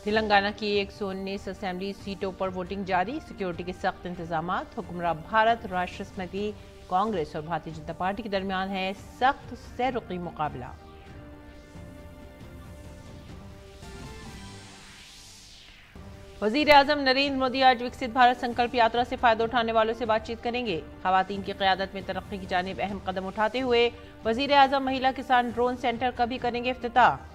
तेलंगाना की 119 असेंबली सीटों पर वोटिंग जारी, सिक्योरिटी के सख्त इंतजाम। हुक्मरान भारत राष्ट्र समिति कांग्रेस और भारतीय जनता पार्टी के दरमियान है सख्त सहरुखी मुकाबला। वजीर आजम नरेंद्र मोदी आज विकसित भारत संकल्प यात्रा से फायदा उठाने वालों से बातचीत करेंगे। खवातीन की क़यादत में तरक्की की जानिब अहम कदम उठाते हुए वजीर आजम महिला किसान ड्रोन सेंटर का भी करेंगे इफ्तिताह।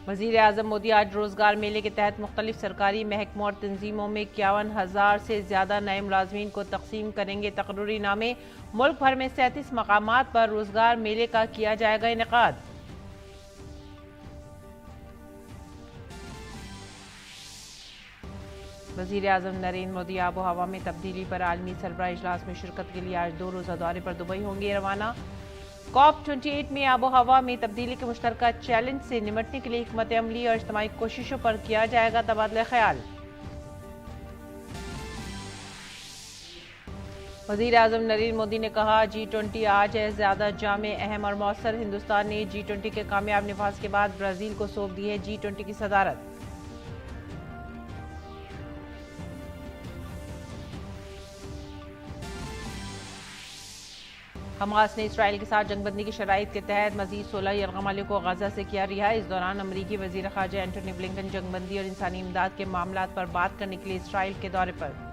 वजीर आजम मोदी आज रोजगार मेले के तहत मुख्तलिफ सरकारी महकमों और तंजीमों में 51,000 से ज्यादा नए मुलाजमीन को तकसीम करेंगे तकर्रुरी नामे। मुल्क भर में 37 मकामात पर रोजगार मेले का किया जाएगा इनेकाद। वजीर आजम नरेंद्र मोदी आबो हवा में तब्दीली पर आलमी सरबराह इजलास में शिरकत के लिए आज 2 रोजा दौरे पर दुबई होंगे रवाना। COP28 में आबो हवा में तब्दीली के मुश्तरका चैलेंज से निमटने के लिए हिकमत अमली और इज्तिमाई कोशिशों पर किया जाएगा तबादला ख्याल। वजीर आजम नरेंद्र मोदी ने कहा, G20 आज है ज्यादा जामे, अहम और मौसर। हिंदुस्तान ने G20 के कामयाब निफाज के बाद ब्राजील को सौंप दी है G20 की सदारत। हमास ने इसराइल के साथ जंगबंदी की शराइत के तहत मजीद 16 यरगमालियों को गजा से किया रिहा। इस दौरान अमरीकी वजीर खारजा एंटोनी ब्लिंकन जंगबंदी और इंसानी इमदाद के मामलात पर बात करने के लिए इसराइल के दौरे पर।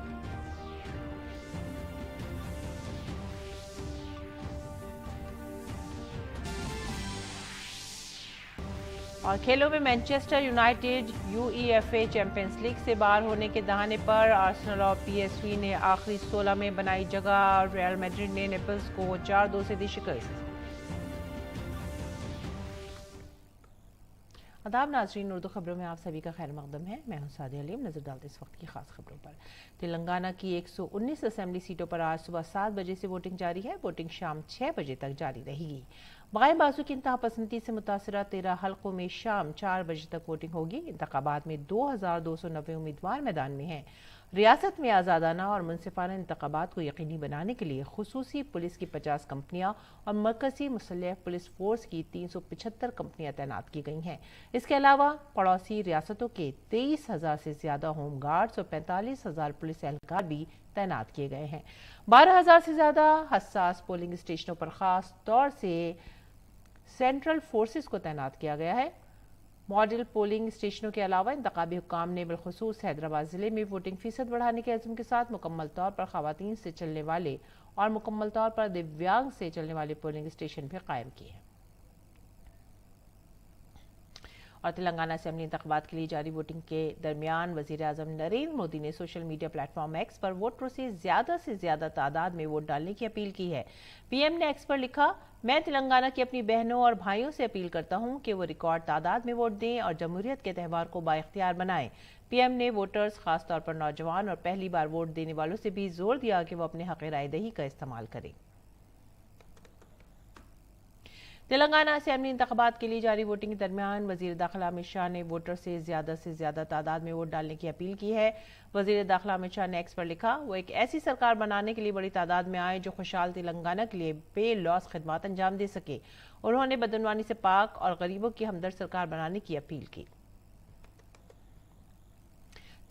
और खेलों में Manchester United UEFA champions league से बाहर होने के दहाने पर। आर्सेनल और PSV ने आखिरी 16 में बनाई जगह। रियल मैड्रिड ने नेपल्स को 4-2 से दी शिकस्त। आदाब नाजरीन, उर्दू खबरों में आप सभी का खैर मकदम है। मैं हूं सादिया अलीम। नजर डालते इस वक्त की खास खबरों पर। तेलंगाना की 119 असेंबली सीटों पर आज सुबह 7 बजे से वोटिंग जारी है। वोटिंग शाम 6 बजे तक जारी रहेगी। बाएं बाजू की इंतहा पसंदी से मुतासरा 13 हल्कों में शाम 4 बजे तक वोटिंग होगी। इंतखाबात में 2290 उम्मीदवार मैदान में हैं। रियासत में आज़ादाना और मुनसिफाना इंतखाबात को यकीनी बनाने के लिए खुसूसी पुलिस की 50 कंपनियां और मरकजी मुसल्लह पुलिस फोर्स की 375 कंपनियां तैनात की गई हैं। इसके अलावा पड़ोसी रियासतों के 23,000 से ज्यादा होम गार्ड्स और 45,000 पुलिस एहलकार भी तैनात किए गए हैं। 12,000 से ज्यादा हसास पोलिंग स्टेशनों पर खास तौर से सेंट्रल फोर्सेस को तैनात किया गया है। मॉडल पोलिंग स्टेशनों के अलावा इंतखाबी हुक्काम ने बिलखुसूस हैदराबाद जिले में वोटिंग फीसद बढ़ाने के अज़्म के साथ मुकम्मल तौर पर खवातीन से चलने वाले और मुकम्मल तौर पर दिव्यांग से चलने वाले पोलिंग स्टेशन भी कायम किए हैं। और तेलंगाना असेंबली इंतखाबात के लिए जारी वोटिंग के दरमियान वजीर आजम नरेंद्र मोदी ने सोशल मीडिया प्लेटफॉर्म एक्स पर वोटरों से ज्यादा तादाद में वोट डालने की अपील की है। पीएम ने एक्स पर लिखा, मैं तेलंगाना की अपनी बहनों और भाइयों से अपील करता हूं कि वो रिकॉर्ड तादाद में वोट दें और जमहूरियत के त्यौहार को बाइख्तियार बनाएं। पीएम ने वोटर्स, खासतौर पर नौजवान और पहली बार वोट देने वालों से भी जोर दिया कि वो अपने हक राय दही का इस्तेमाल करें। तेलंगाना असेंबली इंतखाबात के लिए जारी वोटिंग के दरमियान वजीर दाखिला अमित शाह ने वोटर से ज्यादा तादाद में वोट डालने की अपील की है। वजीर दाखिला अमित शाह ने एक्स पर लिखा, वो एक ऐसी सरकार बनाने के लिए बड़ी तादाद में आए जो खुशहाल तेलंगाना के लिए बेलौस खिदमत अंजाम दे सके। उन्होंने बदनवानी से पाक और गरीबों की हमदर्द सरकार बनाने की अपील की।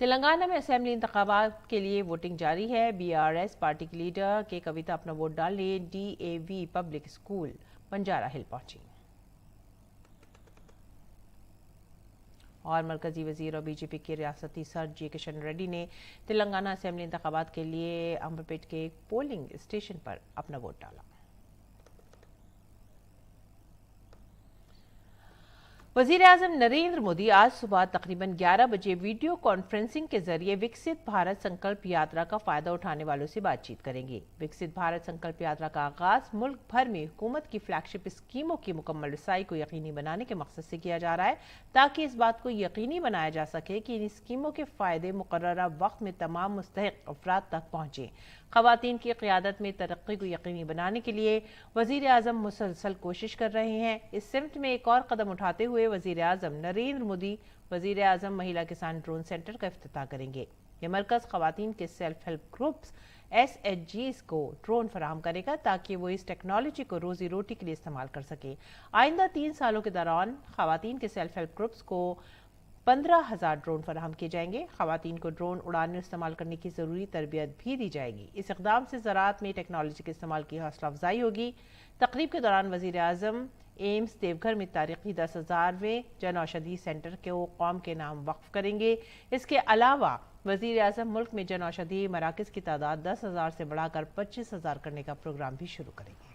तेलंगाना में असेंबली इंतखाबात के लिए वोटिंग जारी है। BRS पार्टी की लीडर के कविता अपना वोट डालने DAV पब्लिक स्कूल बंजारा हिल पहुंची। और मरकजी वजीर और बीजेपी के रियासती सर G किशन रेड्डी ने तेलंगाना असेंबली इंतखाबात के लिए अंबरपेट के एक पोलिंग स्टेशन पर अपना वोट डाला। वजीर आजम नरेंद्र मोदी आज सुबह तकरीबन 11 बजे वीडियो कॉन्फ्रेंसिंग के जरिए विकसित भारत संकल्प यात्रा का फायदा उठाने वालों से बातचीत करेंगे। विकसित भारत संकल्प यात्रा का आगाज मुल्क भर में हुकूमत की फ्लैगशिप स्कीमों की मुकम्मल रसाई को यकीनी बनाने के मकसद से किया जा रहा है, ताकि इस बात को यकीनी बनाया जा सके कि इन स्कीमों के फायदे मुकर्ररा वक्त में तमाम मुस्तहिक अफराद तक पहुंचे। खवातीन की क़यादत में तरक्की को यकीनी बनाने के लिए वजीर आजम मुसलसल कोशिश कर रहे हैं। इस सिमत में एक और कदम उठाते हुए वजीर आजम नरेंद्र मोदी वजीर आजम महिला किसान ड्रोन सेंटर का इफ्तिताह करेंगे। ये मरकज़ ख़वातीन के सेल्फ हेल्प ग्रुप्स SHGs को ड्रोन फराहम करेगा ताकि वो इस टेक्नोलॉजी को रोजी रोटी के लिए इस्तेमाल कर सके। आइंदा 3 सालों के दौरान ख़वातीन के सेल्फ हेल्प ग्रुप्स को 15,000 ड्रोन फराहम किए जाएंगे। ख़वातीन को ड्रोन उड़ान में इस्तेमाल करने की ज़रूरी तरबियत भी दी जाएगी। इस इक़दाम से ज़राअत में टेक्नोलॉजी के इस्तेमाल की हौसला अफजाई होगी। तकरीब के दौरान वज़ीर आज़म एम्स देवघर में तारीखी 10,000वें जन औषधि सेंटर को कौम के नाम वक्फ करेंगे। इसके अलावा वज़ीर आज़म मुल्क में जन औषधि मराकज़ की तादाद 10,000 से बढ़ाकर 25,000 करने का प्रोग्राम भी शुरू करेंगे।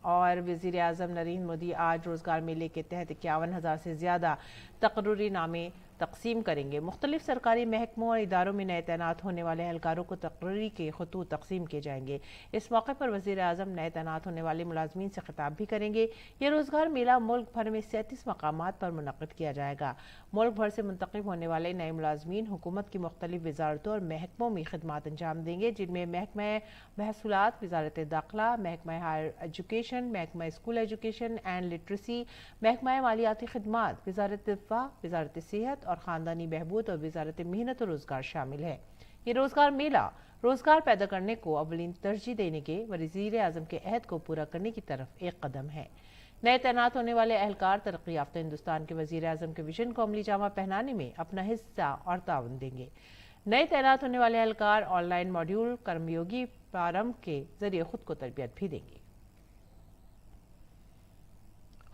और वज़ीर आज़म नरेंद्र मोदी आज रोज़गार मेले के तहत 51,000 से ज़्यादा तकर्री नामे तकसीम करेंगे। मुख्तलिफ सरकारी महकमों और इदारों में नए तैनात होने वाले एहलकारों को तकर्री के खतूत तकसीम किए जाएंगे। इस मौके पर वज़ीर आज़म नए तैनात होने वाले मुलाजमीन से खिताब भी करेंगे। ये रोज़गार मेला मुल्क भर में 37 मकामात पर मुनक़्क़िद किया जाएगा। मुल्क भर से मुंतखब होने वाले नए मुलाजमीन हुकूमत की मुख्तलिफ वजारतों और महकमों में खिदमात अंजाम देंगे, जिनमें महकमा महसूलात, वजारत दाखिला, महकमा हायर एजुकेशन, महकमा स्कूल एजुकेशन एंड लिटरेसी, महकमा मालियाती खिदमात, वजारत दिफा, वजारत सेहत और ख़ानदानी बहबूद और वजारत मेहनत और रोज़गार शामिल है। ये रोज़गार मेला रोज़गार पैदा करने को अवलीन तरजीह देने के वज़ीर आज़म के अहद को पूरा करने की तरफ एक कदम है। नए तैनात होने वाले एहलकार तरक्की याफ्ता हिंदुस्तान के वज़ीर आज़म के विजन को अमली जामा पहनाने में अपना हिस्सा और ताउन देंगे। नए तैनात होने वाले एहलकार ऑनलाइन मॉड्यूल कर्मयोगी प्रारंभ के जरिए खुद को तरबियत भी देंगे।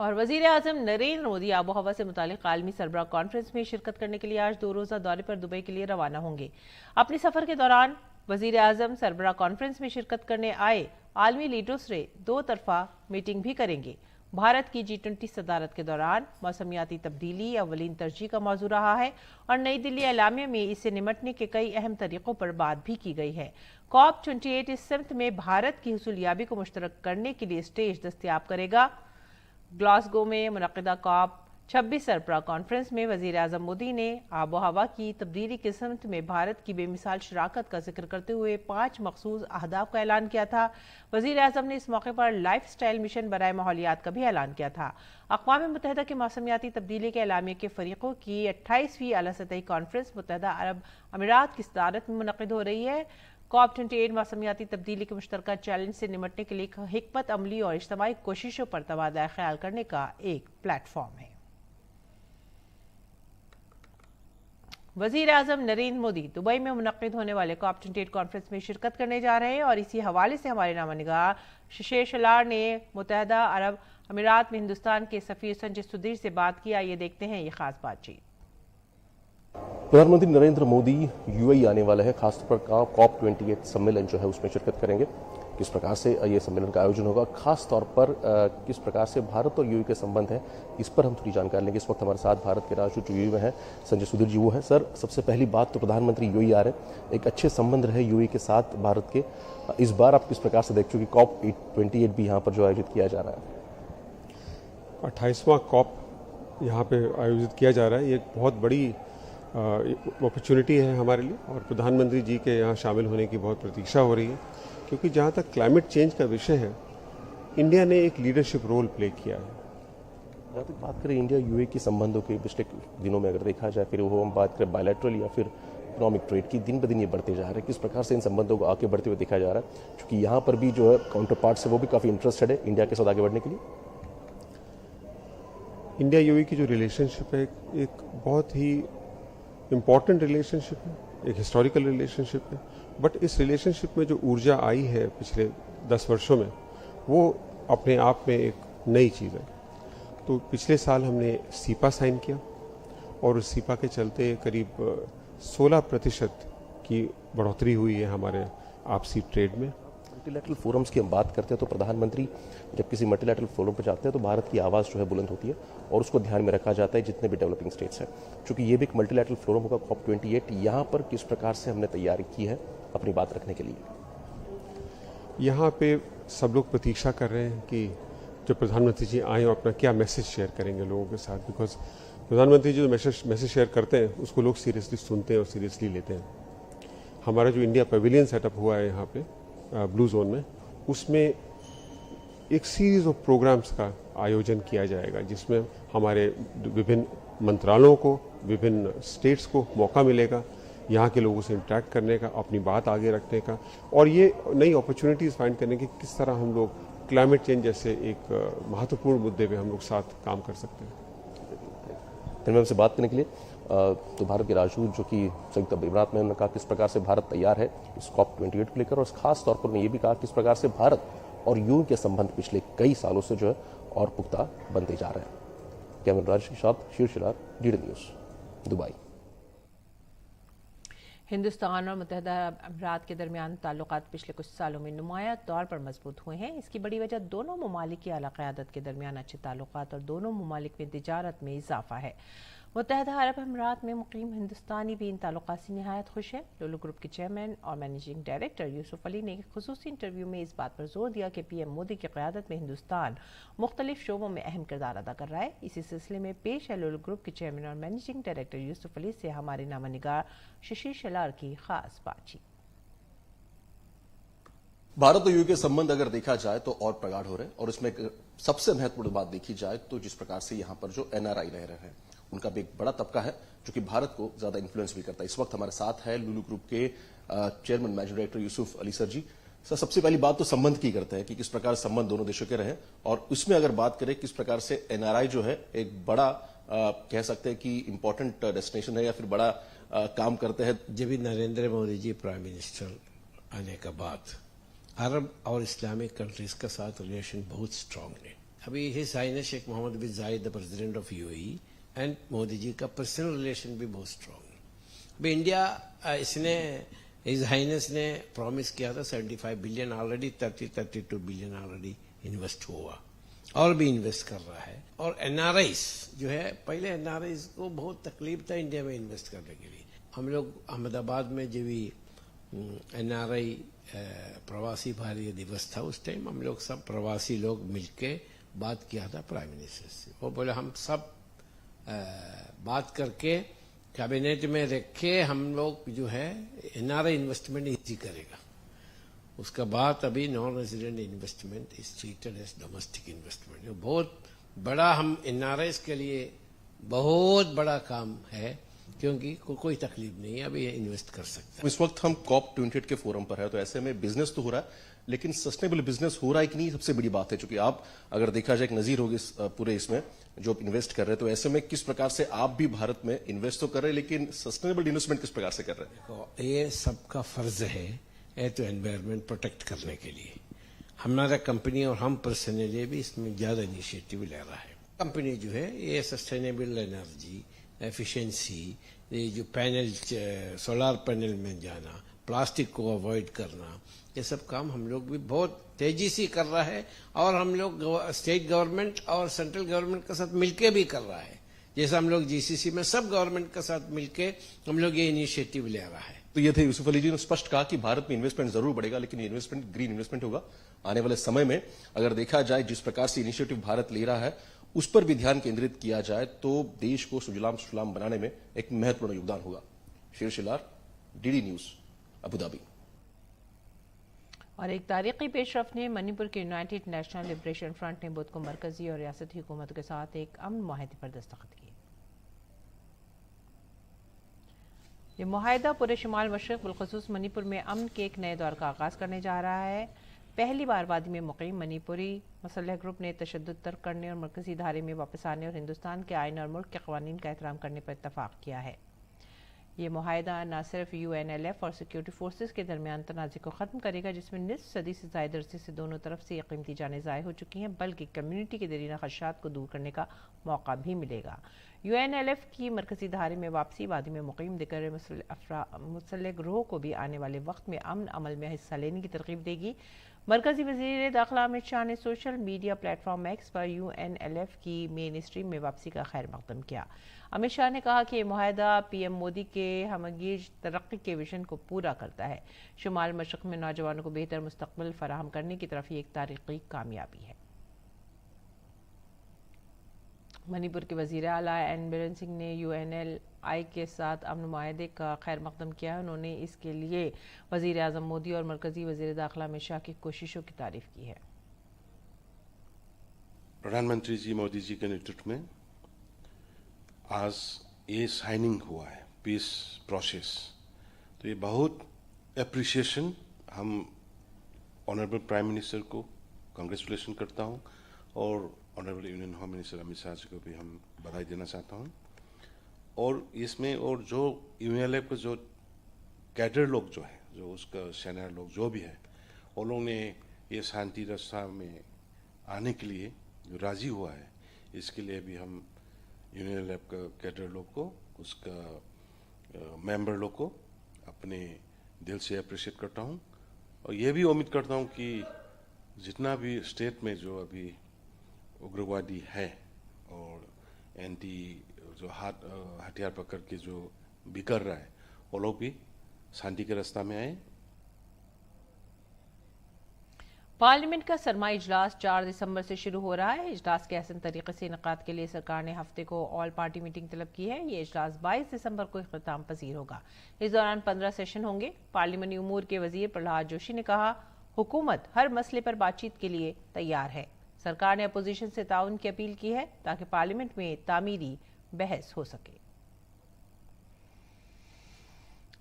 और वज़ीर आज़म नरेंद्र मोदी आबो हवा से मुतालिक आलमी सरबराह कॉन्फ्रेंस में शिरकत करने के लिए आज 2 रोज़ा दौरे पर दुबई के लिए रवाना होंगे। अपने सफ़र के दौरान वज़ीर आज़म सरबराह कॉन्फ्रेंस में शिरकत करने आए आलमी लीडरों से 2 तरफ़ा मीटिंग भी करेंगे। भारत की G20 सदारत के दौरान मौसमियाती तब्दीली अवलीन तरजीह का मौजू रहा है और नई दिल्ली एलामिया में इससे निमटने के कई अहम तरीक़ों पर बात भी की गई है। COP28 इस सिमत में भारत की हुसूलियाबी को मुश्तरक करने के लिए स्टेज दस्तयाब करेगा। ग्लासगो में मुनक़्क़िदा COP26 सरबराह कॉन्फ्रेंस में वज़ीर आज़म मोदी ने आबो हवा की तब्दीली के सिमत में भारत की बेमिसाल शराकत का जिक्र करते हुए 5 मखसूस अहदाफ का ऐलान किया था। वज़ीर आज़म ने इस मौके पर लाइफ स्टाइल मिशन बराए माहौलियात का भी ऐलान किया था। अक़वाम मुत्तहिदा के मौसमियाती तब्दीली के एलामिया के फ़रीक़ों की 28वीं आला सतही कॉन्फ्रेंस मुत्तहिदा अरब अमीरात की सदारत में मुनक़्क़िद हो रही है। COP28 मौसमियाती तब्दीली के मुश्तरका चैलेंज से निमटने के लिए हिकमत अमली और इज्तिमाई कोशिशों पर तबादला ख्याल करने का एक प्लेटफॉर्म है। वज़ीर आज़म नरेंद्र मोदी दुबई में मुनक़्क़िद होने वाले COP28 कॉन्फ्रेंस में शिरकत करने जा रहे हैं और इसी हवाले से हमारे नामा निगाह शशेर शलार ने मुत्तहिदा अरब अमीरात में हिंदुस्तान के सफ़ीर संजय सुधीर से बात की। आइए देखते हैं ये खास बातचीत। प्रधानमंत्री नरेंद्र मोदी यूएई आने वाले हैं। खासतौर पर COP28 सम्मेलन जो है उसमें शिरकत करेंगे। किस प्रकार से ये सम्मेलन का आयोजन होगा, खास तौर पर किस प्रकार से भारत और यूएई के संबंध हैं, इस पर हम थोड़ी जानकारी लेंगे। इस वक्त हमारे साथ भारत के राजदूत यूएई में हैं संजय सुधीर जी, वो है। सर, सबसे पहली बात तो प्रधानमंत्री यूएई आ रहे हैं, एक अच्छे संबंध रहे यूएई के साथ भारत के। इस बार आप किस प्रकार से देख चुके COP28 भी यहाँ पर जो आयोजित किया जा रहा है? 28वां COP यहाँ पे आयोजित किया जा रहा है। ये एक बहुत बड़ी अपॉर्चुनिटी है हमारे लिए और प्रधानमंत्री जी के यहाँ शामिल होने की बहुत प्रतीक्षा हो रही है, क्योंकि जहाँ तक क्लाइमेट चेंज का विषय है, इंडिया ने एक लीडरशिप रोल प्ले किया है। जहाँ तक बात करें इंडिया यूएई के संबंधों के पिछले दिनों में अगर देखा जाए, फिर वो हम बात करें बायलैटरल या फिर इकोनॉमिक ट्रेड की, दिन ब दिन ये बढ़ते जा रहे हैं। किस प्रकार से इन संबंधों को आगे बढ़ते हुए देखा जा रहा है, क्योंकि यहाँ पर भी जो है काउंटर पार्ट है वो भी काफ़ी इंटरेस्टेड है इंडिया के साथ आगे बढ़ने के लिए। इंडिया यूएई की जो रिलेशनशिप है एक बहुत ही इम्पॉर्टेंट रिलेशनशिप है, एक हिस्टोरिकल रिलेशनशिप है। बट इस रिलेशनशिप में जो ऊर्जा आई है पिछले 10 वर्षों में, वो अपने आप में एक नई चीज़ है। तो पिछले साल हमने सीपा साइन किया और उस सीपा के चलते करीब 16% की बढ़ोतरी हुई है हमारे आपसी ट्रेड में। मल्टीलैटरल फोरम्स की हम बात करते हैं तो प्रधानमंत्री जब किसी मल्टीलैटरल फोरम पर जाते हैं तो भारत की आवाज़ जो है बुलंद होती है और उसको ध्यान में रखा जाता है जितने भी डेवलपिंग स्टेट्स हैं। चूंकि ये भी एक मल्टीलैटरल फोरम होगा COP28, यहाँ पर किस प्रकार से हमने तैयारी की है अपनी बात रखने के लिए? यहाँ पे सब लोग प्रतीक्षा कर रहे हैं कि जब प्रधानमंत्री जी आए और अपना क्या मैसेज शेयर करेंगे लोगों के साथ, बिकॉज प्रधानमंत्री जी जो मैसेज शेयर करते हैं उसको लोग सीरियसली सुनते हैं और सीरियसली लेते हैं। हमारा जो इंडिया पवेलियन सेटअप हुआ है यहाँ पे ब्लू जोन में, उसमें एक सीरीज ऑफ प्रोग्राम्स का आयोजन किया जाएगा, जिसमें हमारे विभिन्न मंत्रालयों को, विभिन्न स्टेट्स को मौका मिलेगा यहाँ के लोगों से इंटरेक्ट करने का, अपनी बात आगे रखने का, और ये नई अपॉर्चुनिटीज़ फाइंड करने की किस तरह हम लोग क्लाइमेट चेंज जैसे एक महत्वपूर्ण मुद्दे पे हम लोग साथ काम कर सकते हैं। धन्यवाद से बात करने के लिए। तो भारत के राजदूत जो कि संयुक्त अरब अमीरात में, उन्होंने कहा किस प्रकार से भारत तैयार है इस COP28 को लेकर, और खास तौर पर उन्होंने ये भी कहा किस प्रकार से भारत और यूएई के संबंध पिछले कई सालों से जो है और पुख्ता बनते जा रहे हैं। कैमरा राजेश के साथ शीर्ष शिलार, DD न्यूज़, दुबई। हिंदुस्तान और मुत्तहदा अरब अमीरात के दरमियान ताल्लुकात पिछले कुछ सालों में नुमायां तौर पर मजबूत हुए हैं। इसकी बड़ी वजह दोनों ममालिक की आला क़यादत के दरमियान अच्छे ताल्लुकात और दोनों ममालिक में तिजारत में इजाफा है। मुत्तहदा अरब अमीरात में मुकीम हिंदुस्तानी भी इन ताल्लुकात से निहायत खुश है। लुलु ग्रुप के चेयरमैन और मैनेजिंग डायरेक्टर यूसुफ अली ने एक खुसूसी इंटरव्यू में इस बात पर जोर दिया कि PM मोदी की क़यादत में हिंदुस्तान मुख्तलिफ शोबों में अहम किरदार अदा कर रहा है। इसी सिलसिले में पेश है लुलु ग्रुप के चेयरमैन और मैनेजिंग डायरेक्टर यूसुफ अली से हमारे नामनिगार शशि शलार की खास बातचीत। भारत और यूएई के संबंध अगर देखा जाए तो और प्रगाढ़ हो रहे हैं, और इसमें सबसे महत्वपूर्ण बात देखी जाए तो जिस प्रकार से यहां पर जो NRI रह रहे हैं, उनका भी एक बड़ा तबका है जो कि भारत को ज्यादा इन्फ्लुएंस भी करता है। इस वक्त हमारे साथ है लुलु ग्रुप के chairman managing director Yusuff Ali sir ji. Sir, सबसे पहली बात तो संबंध की करते हैं कि किस प्रकार संबंध दोनों देशों के रहे, और उसमें अगर बात करें किस प्रकार से NRI जो है एक बड़ा कह सकते हैं कि इंपॉर्टेंट डेस्टिनेशन है या फिर बड़ा काम करते हैं। जब भी नरेंद्र मोदी जी प्राइम मिनिस्टर आने के बाद अरब और इस्लामिक कंट्रीज का साथ रिलेशन बहुत स्ट्रांग है। अभी His Highness Sheikh Mohamed bin Zayed the president of UAE and Modi ji का पर्सनल रिलेशन भी बहुत स्ट्रांग है। अभी इंडिया इसने हिज हाइनेस ने प्रॉमिस किया था 75 billion, already 32 billion already invest हुआ और भी इन्वेस्ट कर रहा है। और NRIs जो है, पहले NRIs को बहुत तकलीफ था इंडिया में इन्वेस्ट करने के लिए। हम लोग अहमदाबाद में जब भी NRI प्रवासी भारतीय दिवस था, उस टाइम हम लोग सब प्रवासी लोग मिलके बात किया था प्राइम मिनिस्टर से। वो बोले हम सब बात करके कैबिनेट में रखे, हम लोग जो है NRI इन्वेस्टमेंट इजी करेगा। उसका बाद अभी non resident investment is treated as domestic investment. बहुत बड़ा हम NRIs के लिए बहुत बड़ा काम है, क्योंकि कोई तकलीफ नहीं है, अभी ये इन्वेस्ट कर सकता है। इस वक्त हम COP28 के फोरम पर है, तो ऐसे में बिजनेस तो हो रहा है, लेकिन सस्टेनेबल बिजनेस हो रहा है कि नहीं, सबसे बड़ी बात है। क्योंकि आप अगर देखा जाए एक नजीर होगी पूरे इसमें जो इन्वेस्ट कर रहे हैं, तो ऐसे में किस प्रकार से आप भी भारत में इन्वेस्ट तो कर रहे हैं, लेकिन सस्टेनेबल इन्वेस्टमेंट किस प्रकार से कर रहे हैं? तो ये सबका फर्ज है तो एनवायरमेंट प्रोटेक्ट करने के लिए हमारा कंपनी और हम पर्सनली भी इसमें ज्यादा इनिशिएटिव ले रहा है। कंपनी जो है ये सस्टेनेबल एनर्जी, एफिशिएंसी, ये जो पैनल सोलर पैनल में जाना, प्लास्टिक को अवॉइड करना, ये सब काम हम लोग भी बहुत तेजी से कर रहा है। और हम लोग स्टेट गवर्नमेंट और सेंट्रल गवर्नमेंट के साथ मिलके भी कर रहा है। जैसे हम लोग GCC में सब गवर्नमेंट के साथ मिलके हम लोग ये इनिशिएटिव ले रहा है। तो ये थे यूसुफ अली जी ने स्पष्ट कहा कि भारत में इन्वेस्टमेंट जरूर बढ़ेगा, लेकिन ये इन्वेस्टमेंट ग्रीन इन्वेस्टमेंट होगा। आने वाले समय में अगर देखा जाए जिस प्रकार से इनिशिएटिव भारत ले रहा है, उस पर भी ध्यान केंद्रित किया जाए तो देश को सुजलाम सुफलाम बनाने में एक महत्वपूर्ण योगदान होगा। शेर शिलार, DD न्यूज, अबू धाबी। और एक तारीखी पेशरफ ने मणिपुर के यूनाइटेड नेशनल लिबरेशन फ्रंट ने बुध को मरकजी और रियासती हुकूमत के साथ एक अमन मुआहदे पर दस्तखत किए। ये मुआहदा पूरे शुमाल मशरक बिलखुसूस मणिपुर में अमन के एक नए दौर का आगाज़ करने जा रहा है। पहली बार वादी में मुकीम मणिपुरी मसलह ग्रुप ने तशद्दुद तर्क करने और मरकजी धारे में वापस आने और हिंदुस्तान के आइन और मुल्क के कवानीन का एहतराम करने पर इत्तफाक किया है। ये मुआहदा न सिर्फ UNLF और सिक्योरिटी फोर्सेस के दरमियान तनाज़े को ख़त्म करेगा, जिसमें निस्फ सदी से ज़ायद अरसे से दोनों तरफ से कीमती जानें ज़ाय हो चुकी हैं, बल्कि कम्युनिटी के दरीना खदशात को दूर करने का मौका भी मिलेगा। UNLF की मरकजी धारे में वापसी वादी में मुकीम दिगर मुसल्लह ग्रोह को भी आने वाले वक्त में अमन अमल में हिस्सा लेने की तरगीब देगी। मरकजी वज़ीर दाखिला अमित शाह ने सोशल मीडिया प्लेटफॉर्म X पर UNLF की मेन स्ट्रीम में वापसी का खैर मकदम किया। अमित शाह ने कहा कि यह मुआहदा PM मोदी के हमगीज तरक्की के विजन को पूरा करता है। शुमाल मशरक़ में नौजवानों को बेहतर मुस्तक़बिल फराहम करने की तरफ ये एक तारीख़ी कामयाबी है। मणिपुर के वज़ीर आला एन बीरेन सिंह ने UNLI के साथ अमन मुआहदे का खैर मकदम किया। उन्होंने इसके लिए वज़ीर आज़म मोदी और मरकजी वज़ीर दाखिला अमित शाह की कोशिशों की तारीफ की है। प्रधानमंत्री जी मोदी जी के नेतृत्व में आज ये साइनिंग हुआ है पीस प्रोसेस तो ये बहुत अप्रिसिएशन हम ऑनरेबल प्राइम मिनिस्टर को कांग्रेचुलेशन करता हूँ और honourable union home minister Amit Shah ji को भी हम बधाई देना चाहता हूँ। और इसमें और जो यूएनएलएफ के जो कैडर लोग जो है, जो उसका सेना लोग जो भी है, उन लोगों ने ये शांति रास्ता में आने के लिए जो राजी हुआ है, इसके लिए भी हम यूएनएलएफ का कैडर लोग को, उसका मेंबर लोग को अपने दिल से अप्रिशिएट करता हूँ। और ये भी उम्मीद करता हूँ कि जितना भी स्टेट में जो अभी उग्रवादी है और एंटी जो हथियार पकड़ के जो बिकर रहा है, वो लोग भी शांति के रास्ता में आए। पार्लियामेंट का सरमाई इजलास 4 दिसंबर से शुरू हो रहा है। इजलास के हसन तरीके से इनकाद के लिए सरकार ने हफ्ते को ऑल पार्टी मीटिंग तलब की है। ये इजलास 22 दिसंबर को इख्तिताम पजीर होगा। इस दौरान 15 सेशन होंगे। पार्लियामानी उमूर के वजीर प्रहलाद जोशी ने कहा, हुकूमत हर मसले पर बातचीत के लिए तैयार है। सरकार ने अपोजिशन से ताउन की अपील की है ताकि पार्लियामेंट में तामीरी बहस हो सके।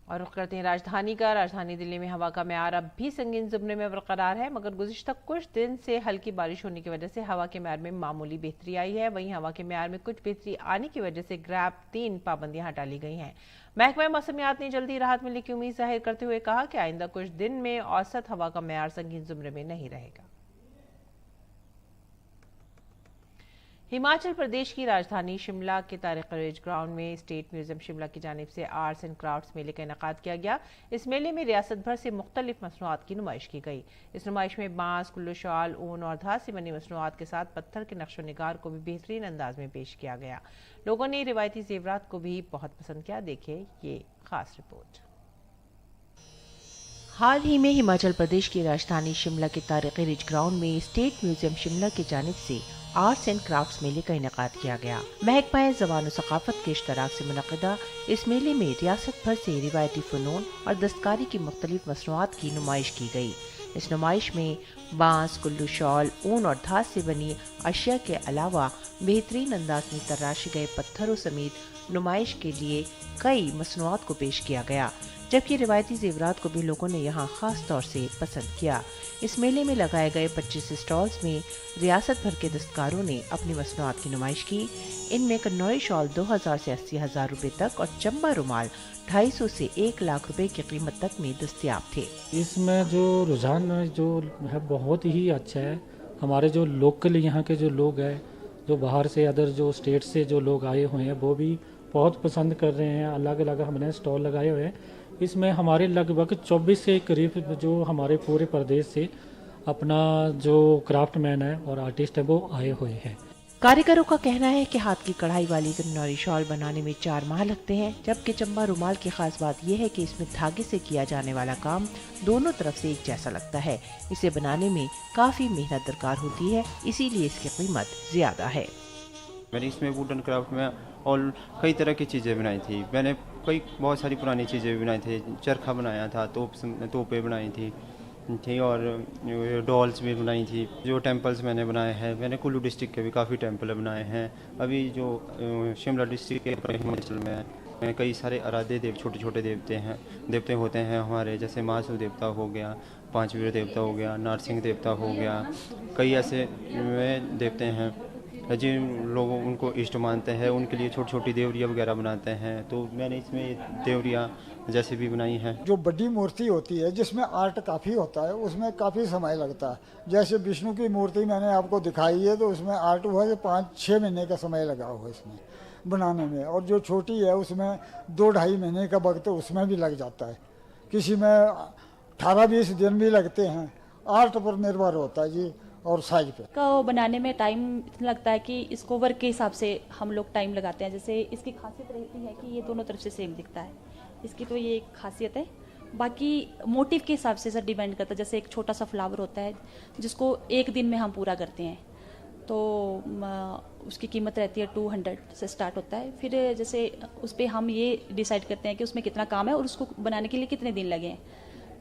और रुख करते हैं राजधानी का। राजधानी दिल्ली में हवा का म्यार अब भी संगीन जुमरे में बरकरार है, मगर गुज़िश्ता कुछ दिन से हल्की बारिश होने की वजह से हवा के म्यार में मामूली बेहतरी आई है। वहीं हवा के म्यार में कुछ बेहतरी आने की वजह से ग्रैप 3 पाबंदियां हटा ली गई हैं। महकमा मौसमियात ने जल्दी राहत मिलने की उम्मीद जाहिर करते हुए कहा कि आइंदा कुछ दिन में औसत हवा का म्यार संगीन जुमरे में नहीं रहेगा। हिमाचल प्रदेश की राजधानी शिमला के तारिक रिज ग्राउंड में स्टेट म्यूजियम शिमला की जानिब से आर्ट्स एंड क्राफ्ट्स मेले का इनेकाद किया गया। इस मेले में रियासत भर से मुख्तलिफ मसनूआत की नुमाइश की गई। इस नुमाइश में बांस, कुल्लू शाल, ऊन और धात से बनी मसनूआत के साथ पत्थर के नक्शो निगार को भी बेहतरीन अंदाज में पेश किया गया। लोगों ने रिवायती जेवरात को भी बहुत पसंद किया। देखिए ये खास रिपोर्ट। हाल ही में हिमाचल प्रदेश की राजधानी शिमला के तारिक रिज ग्राउंड में स्टेट म्यूजियम शिमला की जानिब से आर्ट्स एंड क्राफ्ट्स मेले का इनेकाद किया गया। महकमा ज़बान व सकाफत के इश्तराक से मुनक़िदा इस मेले में रियासत भर से रिवायती फ़नून और दस्तकारी की मुख्तलिफ मसनूआत की नुमाइश की गई। इस नुमाइश में बांस, कुल्लू शॉल, ऊन और धात से बनी अशिया के अलावा बेहतरीन अंदाज में तराशे गए पत्थरों समेत नुमाइश के लिए कई मसनूआत को पेश किया गया, जबकि रिवायती जेवरात को भी लोगों ने यहाँ खास तौर से पसंद किया। इस मेले में लगाए गए 25 स्टॉल्स में रियासत भर के दस्तकारों ने अपनी मसनूआत की नुमाइश की। इनमें कन्नौरी शॉल 2000 से 80,000 रुपए तक और चंबा रुमाल 250 से 1 लाख रुपए की कीमत तक में दस्तयाब थे। इसमें जो रुझान जो है बहुत ही अच्छा है। हमारे जो लोकल यहाँ के जो लोग हैं, जो बाहर से अदर जो स्टेट से जो लोग आए हुए हैं, वो भी बहुत पसंद कर रहे हैं। अलग अलग हमने स्टॉल लगाए हुए हैं। इसमें हमारे लगभग 24 से करीब जो हमारे पूरे प्रदेश से अपना जो क्राफ्टमैन है और आर्टिस्ट है वो आए हुए हैं। कारीगरों का कहना है कि हाथ की कढ़ाई वाली कन्नौरी शॉल बनाने में 4 माह लगते हैं, जबकि चंबा रुमाल की खास बात यह है कि इसमें धागे से किया जाने वाला काम दोनों तरफ से एक जैसा लगता है। इसे बनाने में काफी मेहनत दरकार होती है, इसीलिए इसकी कीमत ज्यादा है। मैंने इसमें वुडन क्राफ्ट में और कई तरह की चीज़ें बनाई थी। मैंने बहुत सारी पुरानी चीज़ें बनाई थी। चरखा बनाया था, तोपें बनाई थी और डॉल्स भी बनाई थी। जो टेंपल्स मैंने बनाए हैं, मैंने कुल्लू डिस्ट्रिक्ट के भी काफ़ी टेंपल बनाए हैं। अभी जो शिमला डिस्ट्रिक्ट के हिमाचल में कई सारे आराध्य छोटे छोटे देवते होते हैं हमारे, जैसे महासू देवता हो गया, पांचवीर देवता हो गया, नारसिंह देवता हो गया। कई ऐसे देवते हैं जिन लोगों उनको इष्ट मानते हैं, उनके लिए छोटी छोटी देवरियाँ वगैरह बनाते हैं। तो मैंने इसमें देवरियाँ जैसे भी बनाई हैं। जो बड़ी मूर्ति होती है जिसमें आर्ट काफ़ी होता है, उसमें काफ़ी समय लगता है। जैसे विष्णु की मूर्ति मैंने आपको दिखाई है, तो उसमें आर्ट हुआ है 5-6 महीने का समय लगा हुआ इसमें बनाने में। और जो छोटी है उसमें 2-2.5 महीने का वक्त उसमें भी लग जाता है। किसी में 18-20 दिन भी लगते हैं। आर्ट पर निर्भर होता है जी, और साइज पे का बनाने में टाइम इतना लगता है कि इसको वर्क के हिसाब से हम लोग टाइम लगाते हैं। जैसे इसकी खासियत रहती है कि ये दोनों तरफ से सेम दिखता है, इसकी तो ये एक खासियत है। बाकी मोटिव के हिसाब से सर डिपेंड करता है। जैसे एक छोटा सा फ्लावर होता है जिसको एक दिन में हम पूरा करते हैं, तो उसकी कीमत रहती है 200 से स्टार्ट होता है। फिर जैसे उस पर हम ये डिसाइड करते हैं कि उसमें कितना काम है और उसको बनाने के लिए कितने दिन लगे हैं,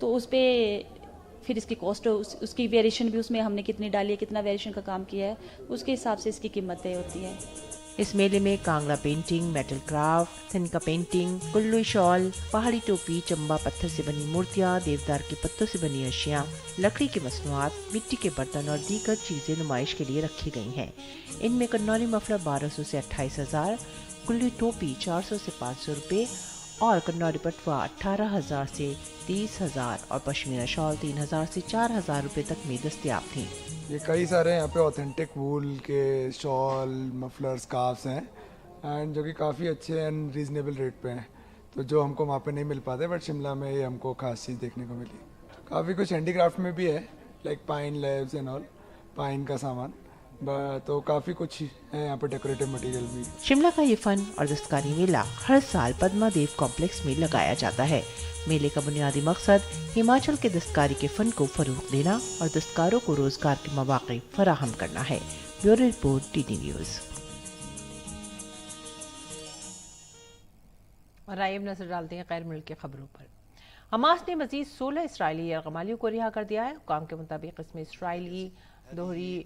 तो उस पर फिर इसकी कॉस्ट, उसकी वेरिएशन भी उसमें हमने कितनी डाली है, कितना वेरिएशन का काम किया है, उसके हिसाब से इसकी कीमत तय होती है। इस मेले में कांगड़ा पेंटिंग, मेटल क्राफ्ट, थिनका पेंटिंग, कुल्लू शॉल, पहाड़ी टोपी, चंबा पत्थर से बनी मूर्तियां, देवदार के पत्तों से बनी अशियां, लकड़ी की मसनूआत, मिट्टी के बर्तन और दीगर चीजें नुमाइश के लिए रखी गई हैं। इनमें कन्नौरी मफलर 1200 से 28,000, कुल्लू टोपी 400 से 500 रुपए और कन्नौरी पटवा 18,000 से 30,000 और पश्मीना शॉल 3,000 से 4,000 रुपए तक में दस्तयाब थी। ये कई सारे यहाँ पे ऑथेंटिक वूल के शॉल, मफलर, स्कार्फ्स हैं एंड जो कि काफ़ी अच्छे एंड रीजनेबल रेट पे हैं, तो जो हमको वहाँ पे नहीं मिल पाते, बट शिमला में ये हमको खास चीज़ देखने को मिली। काफ़ी कुछ हैंडीक्राफ्ट में भी है, like pine leaves and all, pine का सामान, तो काफ़ी कुछ है यहाँ पे डेकोरेटिव मटेरियल भी। शिमला का ये फन और दस्तकारी मेला हर साल पद्मा देव कॉम्प्लेक्स में लगाया जाता है। मेले का बुनियादी मकसद हिमाचल के दस्तकारी के फन को फरोग देना और दस्तकारों को रोजगार के मौके फराहम करना है। Bureau report, TT news. और आइए नजर डालते हैं गैर मुल्की खबरों पर। हमास ने मजीद 16 इसराइली यरगमालियों को रिहा कर दिया है। हुकाम के मुताबिक इसमें इसराइली दोहरी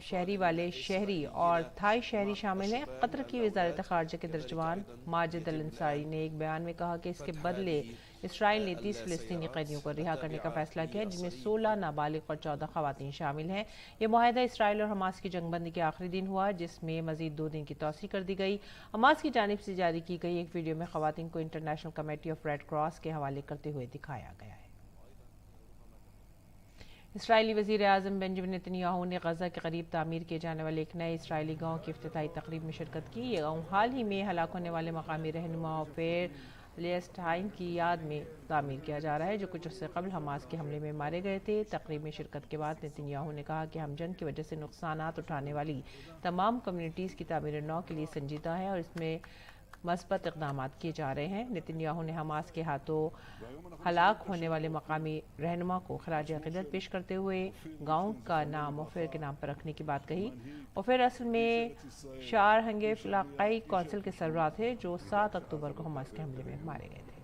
शहरी वाले शहरी और थाई शहरी शामिल हैं। कतर की वजारत खारजा के तर्जुमान माजिद अल अंसारी ने एक बयान में कहा कि इसके बदले इसराइल ने 30 फिलिस्तीनी कैदियों को रिहा करने का फैसला किया, जिनमें 16 नाबालिग और 14 खवातीन शामिल हैं। ये मुआहदा इसराइल और हमास की जंगबंदी के आखिरी दिन हुआ, जिसमें मजीद 2 दिन की तोसी कर दी गई। हमास की जानिब से जारी की गई एक वीडियो में खवातीन को international committee of red cross के हवाले करते हुए दिखाया गया है। इसराइली वज़ीर आज़म बेंजामिन नेतन्याहू ने गजा के करीब तामीर किए जाने वाले एक नए इसराइली गांव की इफ्तिताई तकरीब में शिरकत की। ये गांव हाल ही में हलाक होने वाले मकामी रहनुमा ओफेर लिएस्टाइन की याद में तामीर किया जा रहा है, जो कुछ उससे कबल हमास के हमले में मारे गए थे। तकरीब में शिरकत के बाद नेतन्याहू ने कहा कि हम जंग की वजह से नुकसानात उठाने वाली तमाम कम्युनिटीज़ की तामीर नौ के लिए संजीदा है और इसमें मस्बत इक़दाम किए जा रहे हैं। नेतन्याहू ने हमास के हाथों हलाक होने वाले मकामी रहनुमा को खराज अक़ीदत पेश करते हुए गांव का नाम ओफेर के नाम पर रखने की बात कही। ओफेर असल में शार हंगेफ इलाक़ाई कौंसिल के सरबराह थे, जो 7 अक्टूबर को हमास के हमले में मारे गए थे।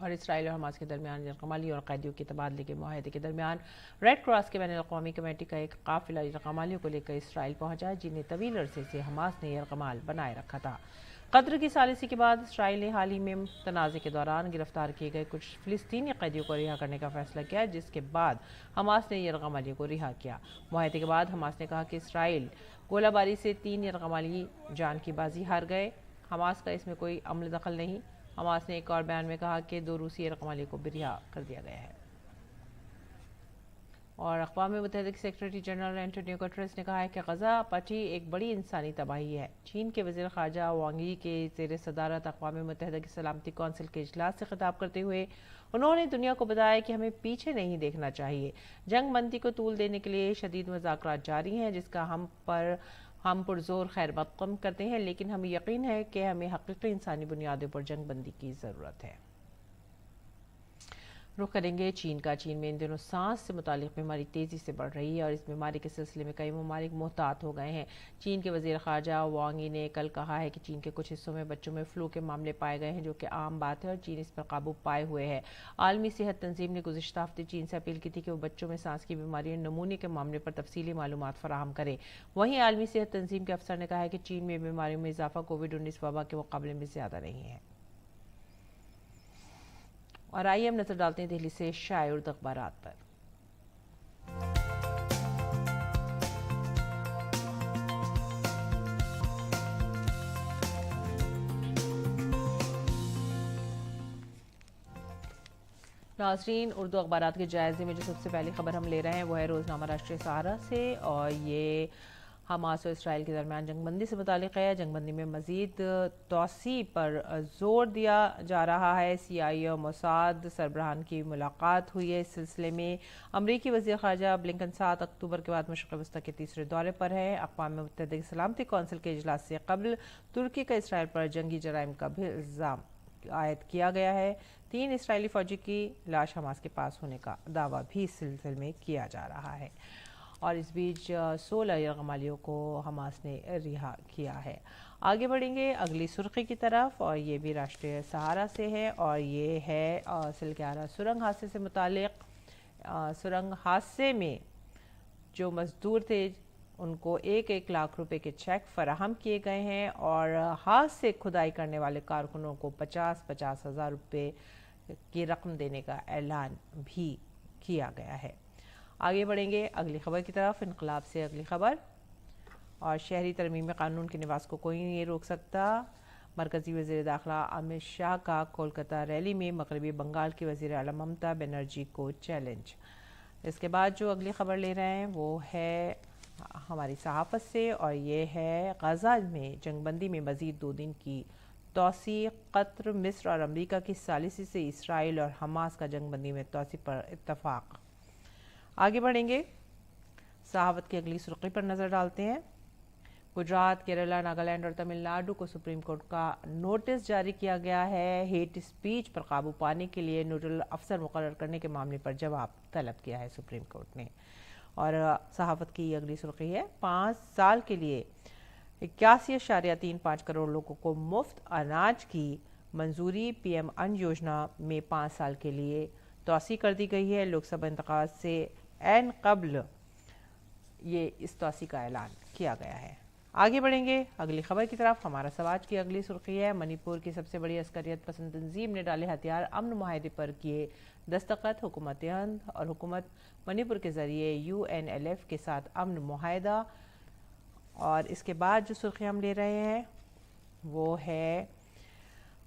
और इसराइल और हमास के दरमियान यरगमाली और कैदियों के तबादले के मुआहदे के दरमियान रेड क्रॉस के बैनुल-अक़वामी कमेटी का एक काफिला यरगमालियों को लेकर इसराइल पहुंचा, जिन्हें तवील अरसे से हमास ने यरगमाल बनाए रखा था। कतर की सालिसी के बाद इसराइल ने हाल ही में तनाज़े के दौरान गिरफ्तार किए गए कुछ फिलिस्तीनी कैदियों को रिहा करने का फैसला किया, जिसके बाद हमास ने यरगमालियों को रिहा किया। मुआहदे के बाद हमास ने कहा कि इसराइल गोलाबारी से 3 यरगमाली जान की बाजी हार गए। हमास का इसमें कोई अमल दखल नहीं। हमास ने एक और बयान में कहा कि 2 रूसी यरगमाली को भी रिहा कर दिया गया है। और अक़वाम मुत्तहिदा के सेक्रेटरी जनरल एंटोनियो गुटेरेस ने कहा है कि गजा पटी एक बड़ी इंसानी तबाही है। चीन के वज़ीर ख़ारजा वांग यी के ज़ेर सदारत अक़वाम मुत्तहिदा की सलामती कौंसिल के इजलास से खिताब करते हुए उन्होंने दुनिया को बताया कि हमें पीछे नहीं देखना चाहिए। जंग बंदी को तूल देने के लिए शदीद मुज़ाकरात जारी हैं, जिसका हम पुरजोर खैर मक़दम करते हैं, लेकिन हमें यकीन है कि हमें हकीकी इंसानी बुनियादों पर जंग बंदी की ज़रूरत है। रुख करेंगे चीन का। चीन में इन दिनों सांस से मुतालिक बीमारी तेज़ी से बढ़ रही है और इस बीमारी के सिलसिले में कई ममालिक मोहतात हो गए हैं। चीन के वज़ीर ख़ारजा वांग यी ने कल कहा है कि चीन के कुछ हिस्सों में बच्चों में फ्लू के मामले पाए गए हैं, जो कि आम बात है और चीन इस पर काबू पाए हुए है। आलमी सेहत तंजीम ने गुज़िश्ता हफ्ते चीन से अपील की थी कि वो बच्चों में सांस की बीमारी और नमूने के मामले पर तफसीली मालूमात फराहम करें। वहीं आलमी सेहत तंजीम के अफसर ने कहा है कि चीन में बीमारियों में इजाफा कोविड-19 वबा के मुकाबले में ज़्यादा नहीं है। और आइए हम नजर डालते हैं दिल्ली से शाया उर्दू अखबारात पर। नाज़रीन, उर्दू अखबारात के जायजे में जो सबसे पहली खबर हम ले रहे हैं वो है रोज़नामा राष्ट्रीय सहारा से, और ये हमास और इसराइल के दरमियान जंगबंदी से मुतालिक है। जंगबंदी में मज़ीद तोसी पर जोर दिया जा रहा है। CIA और मोसाद सरबराहान की मुलाकात हुई है। इस सिलसिले में अमरीकी वज़ीर ख़ारजा ब्लिंकन 7 अक्टूबर के बाद मशरिक़ वस्ता के तीसरे दौरे पर है। अक़वाम मुत्तहिदा की सलामती कौंसिल के इजलास से कबल तुर्की का इसराइल पर जंगी जराइम का भी इल्ज़ाम आयद किया गया है। 3 इसराइली फ़ौजी की लाश हमास के पास होने का दावा भी इस सिलसिले में किया जा रहा है। और इस बीच 16 यरगमालियों को हमास ने रिहा किया है। आगे बढ़ेंगे अगली सुर्खी की तरफ, और ये भी राष्ट्रीय सहारा से है, और ये है सिलक्यारा सुरंग हादसे से मुतालिक। सुरंग हादसे में जो मजदूर थे उनको 1-1 लाख रुपए के चेक फराहम किए गए हैं और हाथ से खुदाई करने वाले कारकुनों को 50-50 हज़ार रुपये की रकम देने का ऐलान भी किया गया है। आगे बढ़ेंगे अगली खबर की तरफ। इनकलाब से अगली खबर। और शहरी तरमीमी कानून के निवास को कोई नहीं रोक सकता। मरकजी वज़ीर दाखिला अमित शाह का कोलकाता रैली में मगरबी बंगाल की वज़ीर आला ममता बनर्जी को चैलेंज। इसके बाद जो अगली खबर ले रहे हैं वो है हमारी सहाफ़त से और ये है गज़ा में जंगबंदी में मज़ीद 2 दिन की तोसी। कतर, मिस्र और अमरीका की सालिसी से इसराइल और हमास का जंगबंदी में तोसी पर इत्तफ़ाक़। आगे बढ़ेंगे, सहाफ़त की अगली सुर्खी पर नज़र डालते हैं। गुजरात, केरला, नागालैंड और तमिलनाडु को सुप्रीम कोर्ट का नोटिस जारी किया गया है। हेट स्पीच पर काबू पाने के लिए नोडल अफसर मुकर्रर करने के मामले पर जवाब तलब किया है सुप्रीम कोर्ट ने। और सहाफ़त की अगली सुर्खी है 5 साल के लिए 81.35 करोड़ लोगों को मुफ्त अनाज की मंजूरी। पीएम अन्न योजना में 5 साल के लिए तोसी कर दी गई है। लोकसभा इंतखाब से ऐन कबल ये इस तोसी का ऐलान किया गया है। आगे बढ़ेंगे अगली खबर की तरफ। हमारा समाज की अगली सुर्खी है मणिपुर की सबसे बड़ी अस्करियत पसंद तंजीम ने डाले हथियार, अमन मुआहदे पर किए दस्तखत। हुकूमत हिंद और हुकूमत मणिपुर के ज़रिए UNLF के साथ अमन मुआहदा। और इसके बाद जो सुर्खी हम ले रहे हैं वो है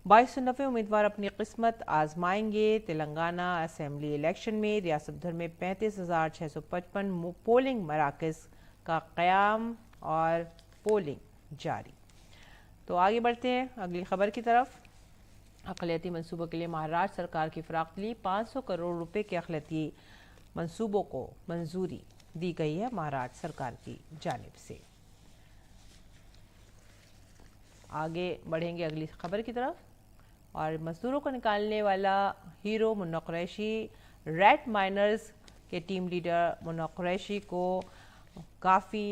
2290 उम्मीदवार अपनी किस्मत आजमाएंगे। तेलंगाना असेंबली इलेक्शन में रियासत भर में 35,655 पोलिंग मराकज़ का क़याम और पोलिंग जारी। तो आगे बढ़ते हैं अगली खबर की तरफ। अक़लियती मंसूबों के लिए महाराष्ट्र सरकार की फ़राख्तली 500 करोड़ रुपए के अक़लियती मंसूबों को मंजूरी दी गई है महाराष्ट्र सरकार की जानिब से। आगे बढ़ेंगे अगली खबर की तरफ। और मजदूरों को निकालने वाला hero Munna Qureshi, rat miners के टीम लीडर मुन्ना कुरैशी को काफ़ी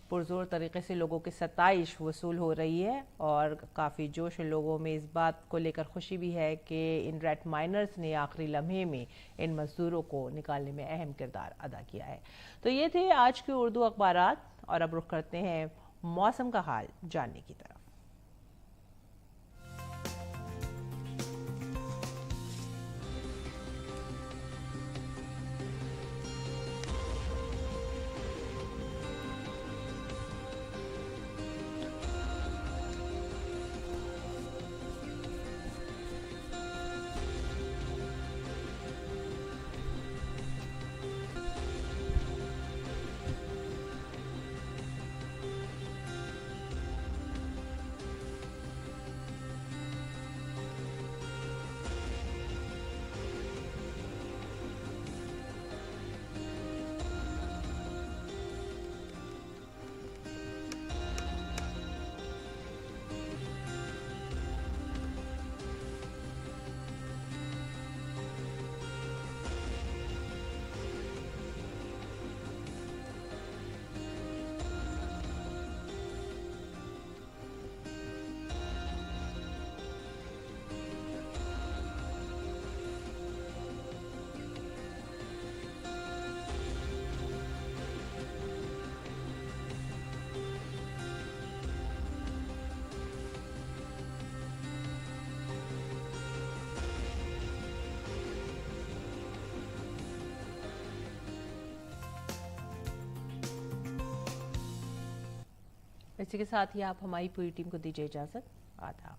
पुरजोर तरीके से लोगों की सताइश वसूल हो रही है और काफ़ी जोश लोगों में इस बात को लेकर खुशी भी है कि इन रेड माइनर्स ने आखिरी लम्हे में इन मजदूरों को निकालने में अहम किरदार अदा किया है। तो ये थे आज के उर्दू अखबारात और अब रुख करते हैं मौसम का हाल जानने की तरफ। इसी के साथ ही आप हमारी पूरी टीम को दीजिए इजाज़त। आदाब।